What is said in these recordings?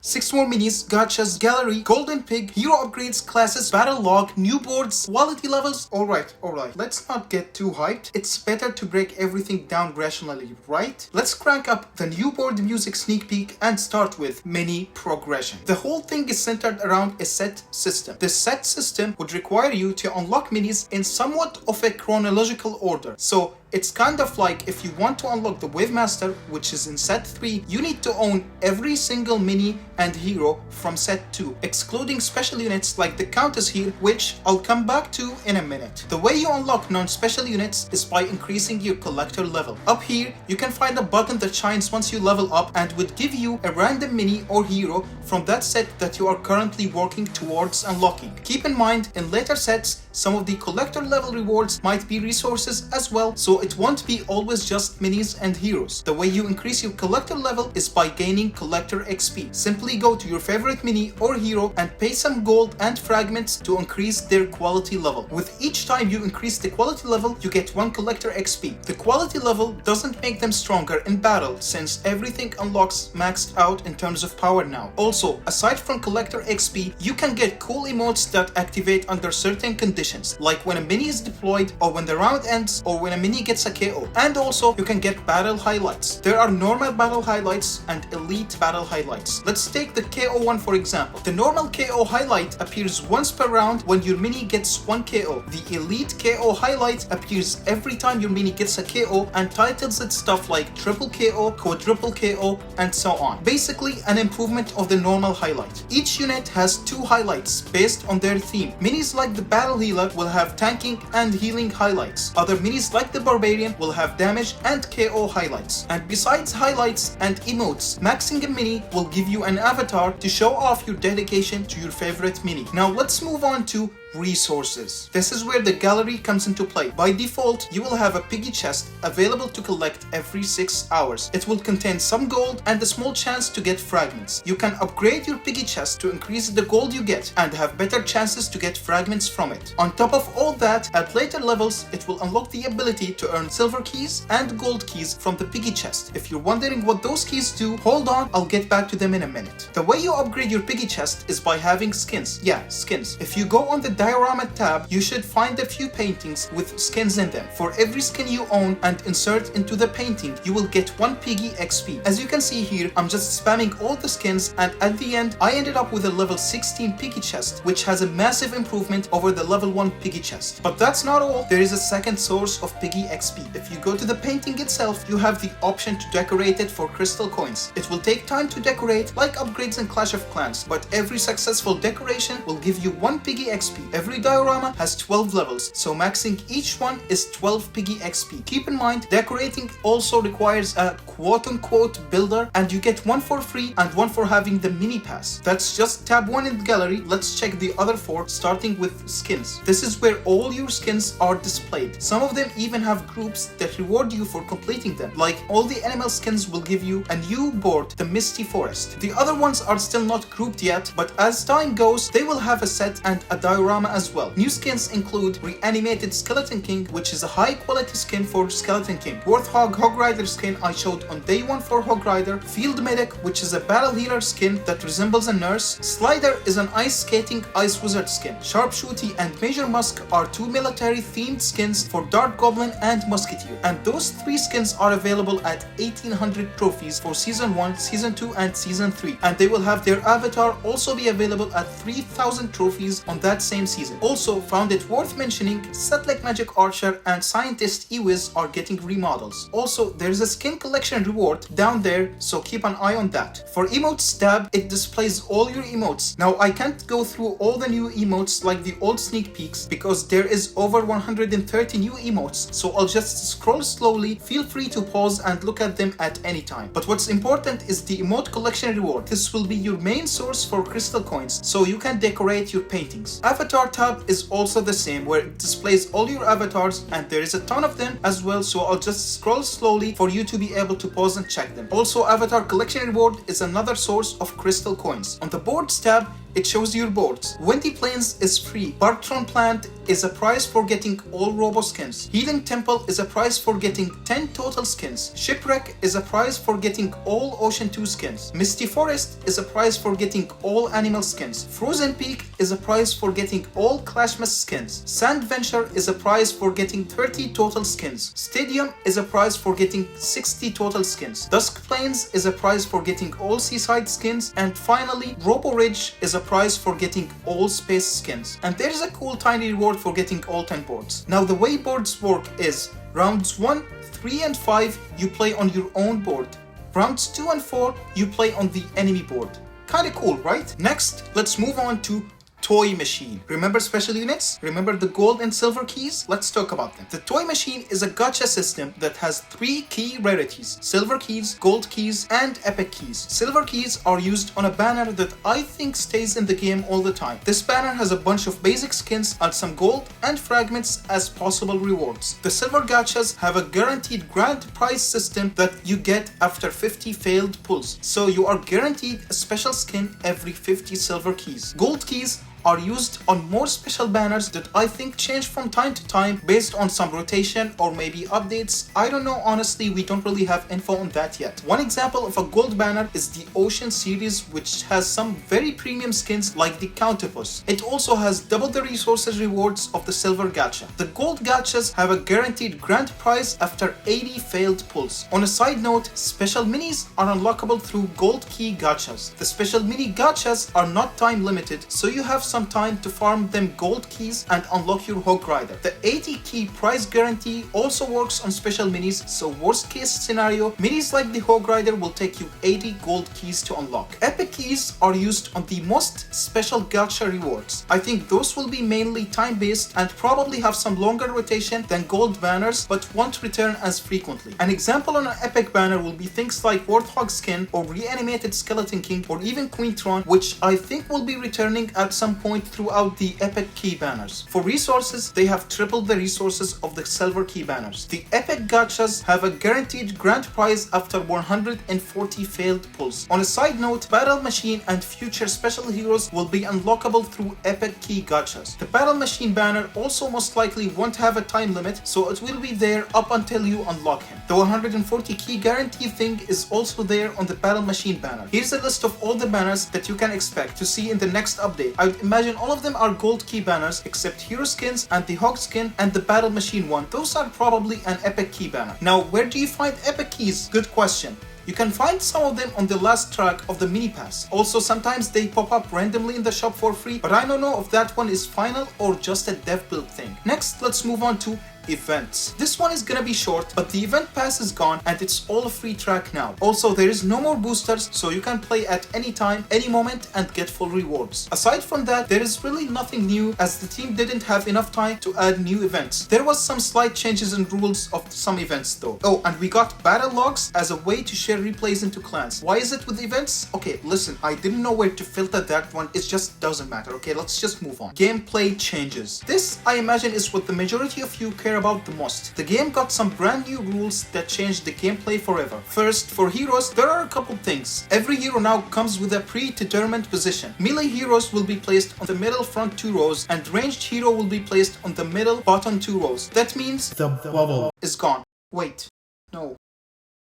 6 more minis, gachas, gallery, golden pig, hero upgrades, classes, battle log, new boards, quality levels. Alright, let's not get too hyped. It's better to break everything down rationally, right? Let's crank up the new board music sneak peek and start with mini progression. The whole thing is centered around a set system. The set system would require you to unlock minis in somewhat of a chronological order. So it's kind of like if you want to unlock the Wave Master, which is in set 3, you need to own every single mini and hero from set 2, excluding special units like the Countess here, which I'll come back to in a minute. The way you unlock non-special units is by increasing your collector level. Up here, you can find a button that shines once you level up and would give you a random mini or hero from that set that you are currently working towards unlocking. Keep in mind, in later sets, some of the collector level rewards might be resources as well, so it won't be always just minis and heroes. The way you increase your collector level is by gaining collector XP. Simply go to your favorite mini or hero and pay some gold and fragments to increase their quality level. With each time you increase the quality level, you get 1 collector XP. The quality level doesn't make them stronger in battle, since everything unlocks maxed out in terms of power now. Also, aside from collector XP, you can get cool emotes that activate under certain conditions, like when a mini is deployed, or when the round ends, or when a mini gets a KO. And also, you can get battle highlights. There are normal battle highlights and elite battle highlights. Let's take the KO one for example. The normal KO highlight appears once per round when your mini gets 1 KO. The elite KO highlight appears every time your mini gets a KO and titles it stuff like triple KO, quadruple KO, and so on. Basically, an improvement of the normal highlight. Each unit has 2 highlights based on their theme. Minis like the battle healer will have tanking and healing highlights. Other minis like the barbarian will have damage and KO highlights. And besides highlights and emotes, maxing a mini will give you an avatar to show off your dedication to your favorite mini. Now let's move on to resources. This is where the gallery comes into play. By default, you will have a piggy chest available to collect every 6 hours. It will contain some gold and a small chance to get fragments. You can upgrade your piggy chest to increase the gold you get and have better chances to get fragments from it. On top of all that, at later levels, it will unlock the ability to earn silver keys and gold keys from the piggy chest. If you're wondering what those keys do, hold on, I'll get back to them in a minute. The way you upgrade your piggy chest is by having skins. Yeah, skins. If you go on the diorama tab, you should find a few paintings with skins in them. For every skin you own and insert into the painting, you will get 1 piggy XP. As you can see here, I'm just spamming all the skins, and at the end, I ended up with a level 16 piggy chest, which has a massive improvement over the level 1 piggy chest. But that's not all. There is a second source of piggy XP. If you go to the painting itself, you have the option to decorate it for crystal coins. It will take time to decorate, like upgrades in Clash of Clans, but every successful decoration will give you 1 piggy XP. Every diorama has 12 levels, so maxing each one is 12 piggy XP. Keep in mind, decorating also requires a quote-unquote builder, and you get 1 for free and 1 for having the mini pass. That's just tab 1 in the gallery. Let's check the other 4, starting with skins. This is where all your skins are displayed. Some of them even have groups that reward you for completing them, like all the animal skins will give you a new board, the Misty Forest. The other ones are still not grouped yet, but as time goes, they will have a set and a diorama as well. New skins include Reanimated Skeleton King, which is a high quality skin for Skeleton King. Warthog Hog Rider skin I showed on day 1 for Hog Rider. Field Medic, which is a battle healer skin that resembles a nurse. Slider is an ice skating ice wizard skin. Sharpshooty and Major Musk are 2 military themed skins for Dart Goblin and Musketeer. And those 3 skins are available at 1800 trophies for Season 1, Season 2 and Season 3. And they will have their avatar also be available at 3000 trophies on that same season. Also, found it worth mentioning, Setlik Magic Archer and Scientist Ewiz are getting remodels. Also, there's a skin collection reward down there, so keep an eye on that. For emotes tab, it displays all your emotes. Now, I can't go through all the new emotes like the old sneak peeks because there is over 130 new emotes, so I'll just scroll slowly. Feel free to pause and look at them at any time. But what's important is the emote collection reward. This will be your main source for crystal coins, so you can decorate your paintings. Avatar tab is also the same, where it displays all your avatars, and there is a ton of them as well, so I'll just scroll slowly for you to be able to pause and check them. Also, avatar collection reward is another source of crystal coins. On the boards tab, it shows your boards. Windy Plains is free. Bartron Plant is a prize for getting all Robo skins. Healing Temple is a prize for getting 10 total skins. Shipwreck is a prize for getting all Ocean 2 skins. Misty Forest is a prize for getting all animal skins. Frozen Peak is a prize for getting all Clashmas skins. Sand Venture is a prize for getting 30 total skins. Stadium is a prize for getting 60 total skins. Dusk Plains is a prize for getting all Seaside skins. And finally, Robo Ridge is a prize for getting all Space skins. And there is a cool tiny reward for getting all 10 boards. Now the way boards work is rounds 1, 3 and 5 you play on your own board. Rounds 2 and 4 you play on the enemy board. Kinda cool, right? Next, let's move on to Toy Machine. Remember special units? Remember the gold and silver keys? Let's talk about them. The Toy Machine is a gacha system that has 3 key rarities: silver keys, gold keys, and epic keys. Silver keys are used on a banner that I think stays in the game all the time. This banner has a bunch of basic skins and some gold and fragments as possible rewards. The silver gachas have a guaranteed grand prize system that you get after 50 failed pulls, so you are guaranteed a special skin every 50 silver keys. Gold keys are used on more special banners that I think change from time to time based on some rotation or maybe updates. I don't know, honestly, we don't really have info on that yet. One example of a gold banner is the Ocean series, which has some very premium skins like the Counterpus. It also has double the resources rewards of the silver gacha. The gold gachas have a guaranteed grand prize after 80 failed pulls. On a side note, special minis are unlockable through gold key gachas. The special mini gachas are not time limited, so you have some time to farm them gold keys and unlock your Hog Rider. The 80 key prize guarantee also works on special minis, so worst case scenario, minis like the Hog Rider will take you 80 gold keys to unlock. Epic keys are used on the most special gacha rewards. I think those will be mainly time based and probably have some longer rotation than gold banners, but won't return as frequently. An example on an epic banner will be things like Warthog skin or reanimated Skeleton King or even Queentron, which I think will be returning at some point throughout the epic key banners. For resources, they have tripled the resources of the silver key banners. The epic gachas have a guaranteed grand prize after 140 failed pulls. On a side note, Battle Machine and future special heroes will be unlockable through epic key gachas. The Battle Machine banner also most likely won't have a time limit, so it will be there up until you unlock him. The 140 key guarantee thing is also there on the Battle Machine banner. Here's a list of all the banners that you can expect to see in the next update. I would imagine all of them are gold key banners except hero skins and the Hog skin and the Battle Machine one. Those are probably an epic key banner. Now, where do you find epic keys? Good question. You can find some of them on the last track of the mini pass. Also, sometimes they pop up randomly in the shop for free, but I don't know if that one is final or just a dev build thing. Next, let's move on to events. This one is gonna be short, but the event pass is gone and it's all a free track now. Also, there is no more boosters, so you can play at any time, any moment and get full rewards. Aside from that, there is really nothing new as the team didn't have enough time to add new events. There was some slight changes in rules of some events though. Oh, and we got battle logs as a way to share replays into clans. Why is it with events? Okay, listen, I didn't know where to filter that one. It just doesn't matter. Okay, let's just move on. Gameplay changes. This, I imagine, is what the majority of you care about the most. The game got some brand new rules that changed the gameplay forever. First, for heroes, there are a couple things. Every hero now comes with a predetermined position. Melee heroes will be placed on the middle front 2 rows and ranged hero will be placed on the middle bottom 2 rows. That means the bubble is gone. Wait, no.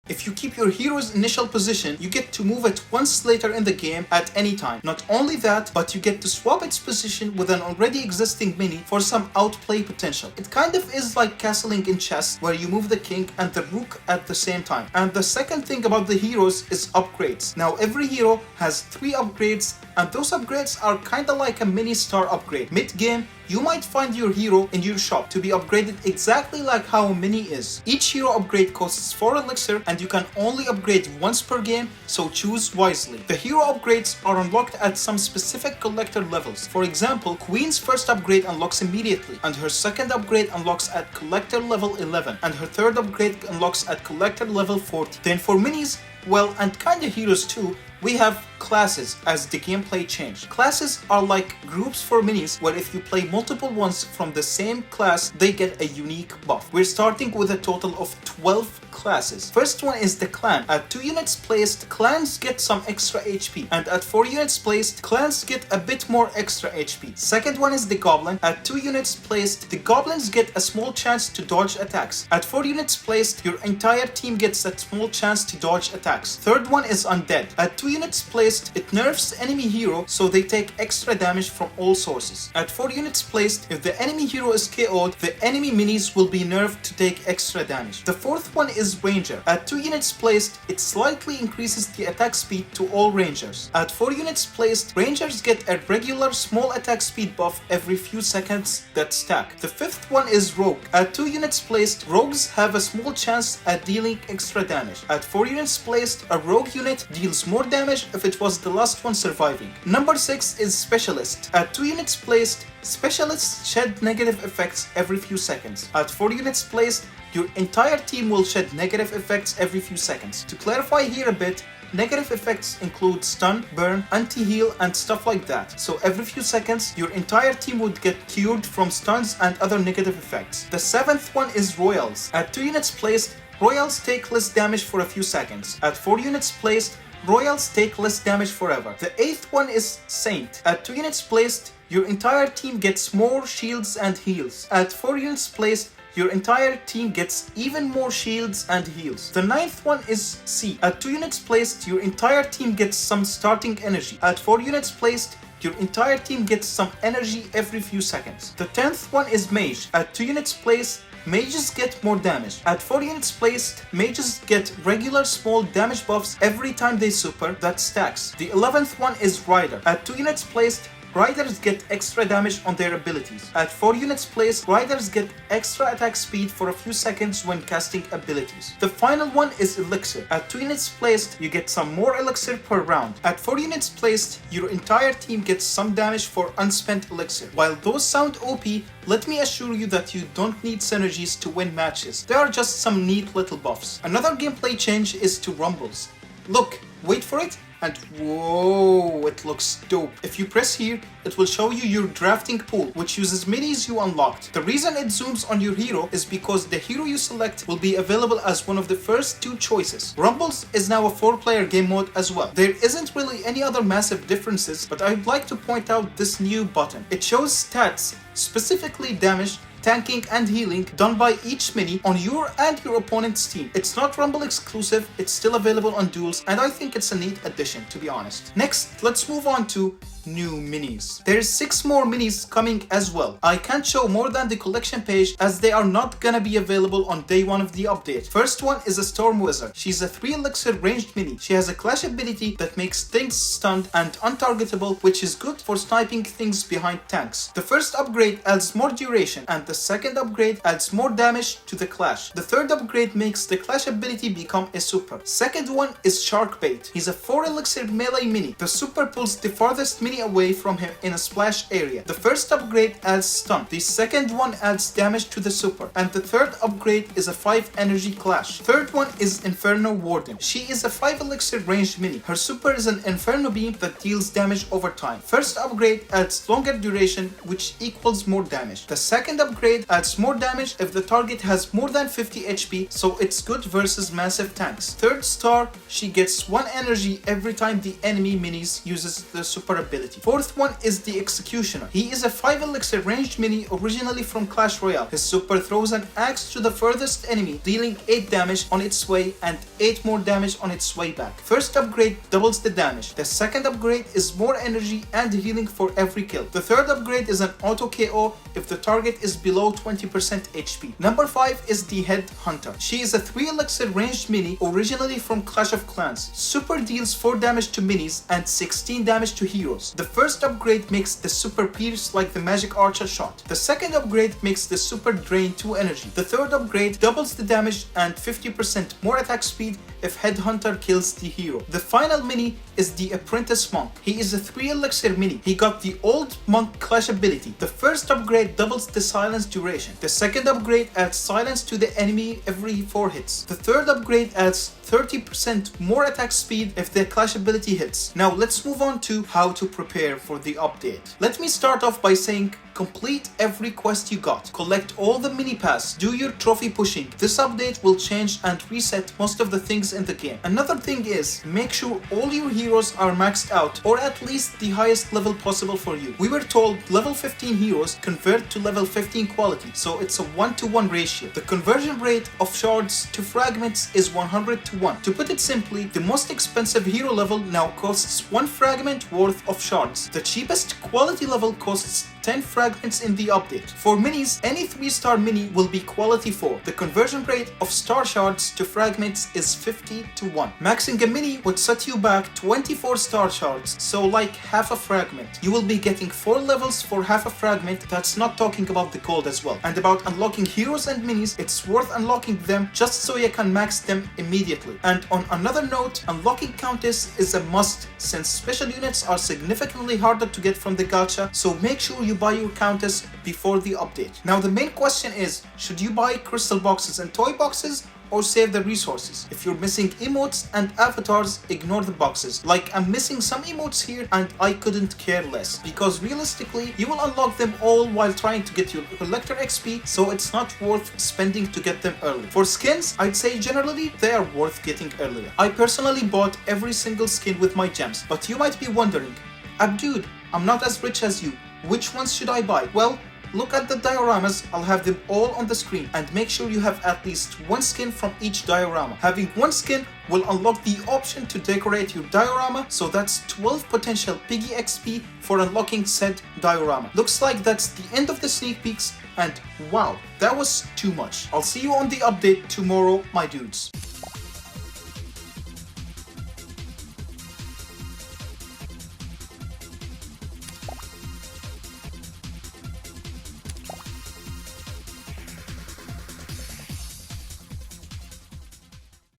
If you keep your hero's initial position, you get to move it once later in the game at any time. Not only that, but you get to swap its position with an already existing mini for some outplay potential. It kind of is like castling in chess, where you move the king and the rook at the same time. And the second thing about the heroes is upgrades. Now every hero has 3 upgrades, and those upgrades are kinda like a mini star upgrade. Mid-game, you might find your hero in your shop to be upgraded exactly like how a mini is. Each hero upgrade costs 4 elixir and you can only upgrade once per game, so choose wisely. The hero upgrades are unlocked at some specific collector levels. For example, Queen's first upgrade unlocks immediately, and her second upgrade unlocks at collector level 11, and her third upgrade unlocks at collector level 40. Then for minis, well, and kinda heroes too, we have classes as the gameplay changed. Classes are like groups for minis where if you play multiple ones from the same class, they get a unique buff. We're starting with a total of 12 classes. First one is the clan. At 2 units placed, clans get some extra HP, and at 4 units placed, clans get a bit more extra HP. Second one is the goblin. At 2 units placed, the goblins get a small chance to dodge attacks. At 4 units placed, your entire team gets a small chance to dodge attacks. Third one is undead. At 2 units placed, it nerfs enemy hero so they take extra damage from all sources. At 4 units placed, if the enemy hero is KO'd, the enemy minis will be nerfed to take extra damage. The fourth one is ranger. At 2 units placed, it slightly increases the attack speed to all rangers. At 4 units placed, rangers get a regular small attack speed buff every few seconds that stack. The fifth one is rogue. At 2 units placed, rogues have a small chance at dealing extra damage. At 4 units placed, a rogue unit deals more damage if it was the last one surviving. Number 6 is specialist. At 2 units placed, specialists shed negative effects every few seconds. At 4 units placed, your entire team will shed negative effects every few seconds. To clarify here a bit, negative effects include stun, burn, anti-heal, and stuff like that. So every few seconds, your entire team would get cured from stuns and other negative effects. The seventh one is royals. At 2 units placed, royals take less damage for a few seconds. At 4 units placed, royals take less damage forever. The eighth one is saint. At 2 units placed, your entire team gets more shields and heals. At 4 units placed, your entire team gets even more shields and heals. The ninth one is C. At 2 units placed, your entire team gets some starting energy. At 4 units placed, your entire team gets some energy every few seconds. The 10th one is mage. At 2 units placed, mages get more damage. At 4 units placed, mages get regular small damage buffs every time they super that stacks. The 11th one is rider. At 2 units placed, riders get extra damage on their abilities. At 4 units placed, riders get extra attack speed for a few seconds when casting abilities. The final one is elixir. At 2 units placed, you get some more elixir per round. At 4 units placed, your entire team gets some damage for unspent elixir. While those sound OP, let me assure you that you don't need synergies to win matches. They are just some neat little buffs. Another gameplay change is to rumbles. Look, wait for it. And whoa, it looks dope. If you press here, it will show you your drafting pool, which uses minis you unlocked. The reason it zooms on your hero is because the hero you select will be available as one of the first 2 choices. Rumbles is now a 4-player game mode as well. There isn't really any other massive differences, but I'd like to point out this new button. It shows stats, specifically damage, tanking, and healing done by each mini on your and your opponent's team. It's not Rumble exclusive, it's still available on duels, and I think it's a neat addition, to be honest. Next, let's move on to new minis. There's 6 more minis coming as well. I can't show more than the collection page as they are not gonna be available on day 1 of the update. First one is a Storm Wizard. She's a 3 elixir ranged mini. She has a clash ability that makes things stunned and untargetable, which is good for sniping things behind tanks. The first upgrade adds more duration, and the second upgrade adds more damage to the clash. The third upgrade makes the clash ability become a super. Second one is Shark Bait. He's a 4 elixir melee mini. The super pulls the farthest mini away from him in a splash area. The first upgrade adds stun. The second one adds damage to the super. And the third upgrade is a 5 energy clash. Third one is Inferno Warden. She is a 5 elixir ranged mini. Her super is an Inferno Beam that deals damage over time. First upgrade adds longer duration, which equals more damage. The second upgrade adds more damage if the target has more than 50 HP, so it's good versus massive tanks. Third star, she gets 1 energy every time the enemy minis uses the super ability. Fourth one is the Executioner. He is a 5 elixir ranged mini originally from Clash Royale. His super throws an axe to the furthest enemy, dealing 8 damage on its way and 8 more damage on its way back. First upgrade doubles the damage. The second upgrade is more energy and healing for every kill. The third upgrade is an auto KO if the target is below 20% HP. Number 5 is the Head Hunter. She is a 3 elixir ranged mini originally from Clash of Clans. Super deals 4 damage to minis and 16 damage to heroes. heroes. The first upgrade makes the super pierce like the magic archer shot. The second upgrade makes the super drain 2 energy. The third upgrade doubles the damage and 50% more attack speed if headhunter kills the hero. The final mini is the apprentice monk. He is a 3 elixir mini. He got the old monk clash ability. The first upgrade doubles the silence duration. The second upgrade adds silence to the enemy every 4 hits. The third upgrade adds 30% more attack speed if the clash ability hits. Now let's move on to how to prepare for the update. Let me start off by saying complete every quest you got. Collect all the mini pass. Do your trophy pushing. This update will change and reset most of the things in the game. Another thing is, make sure all your heroes are maxed out or at least the highest level possible for you. We were told level 15 heroes convert to level 15 quality, so it's a 1-to-1 ratio. The conversion rate of shards to fragments is 100-to-1. To put it simply, the most expensive hero level now costs 1 fragment worth of shards. The cheapest quality level costs 10 fragments in the update. For minis, any 3-star mini will be quality 4. The conversion rate of star shards to fragments is 50-to-1. Maxing a mini would set you back 24 star shards, so like half a fragment. You will be getting 4 levels for half a fragment. That's not talking about the gold as well. And about unlocking heroes and minis, it's worth unlocking them just so you can max them immediately. And on another note, unlocking countess is a must since special units are significantly harder to get from the gacha, so make sure you buy your countess before the update. Now the main question is, should you buy crystal boxes and toy boxes or save the resources? If you're missing emotes and avatars, ignore the boxes. Like I'm missing some emotes here and I couldn't care less, because realistically you will unlock them all while trying to get your collector XP, so it's not worth spending to get them early. For skins, I'd say generally they are worth getting earlier. I personally bought every single skin with my gems, but you might be wondering, Abdude, I'm not as rich as you. Which ones should I buy? Well, look at the dioramas. I'll have them all on the screen, and make sure you have at least 1 skin from each diorama. Having 1 skin will unlock the option to decorate your diorama, so that's 12 potential piggy XP for unlocking said diorama. Looks like that's the end of the sneak peeks, and wow, that was too much. I'll see you on the update tomorrow, my dudes.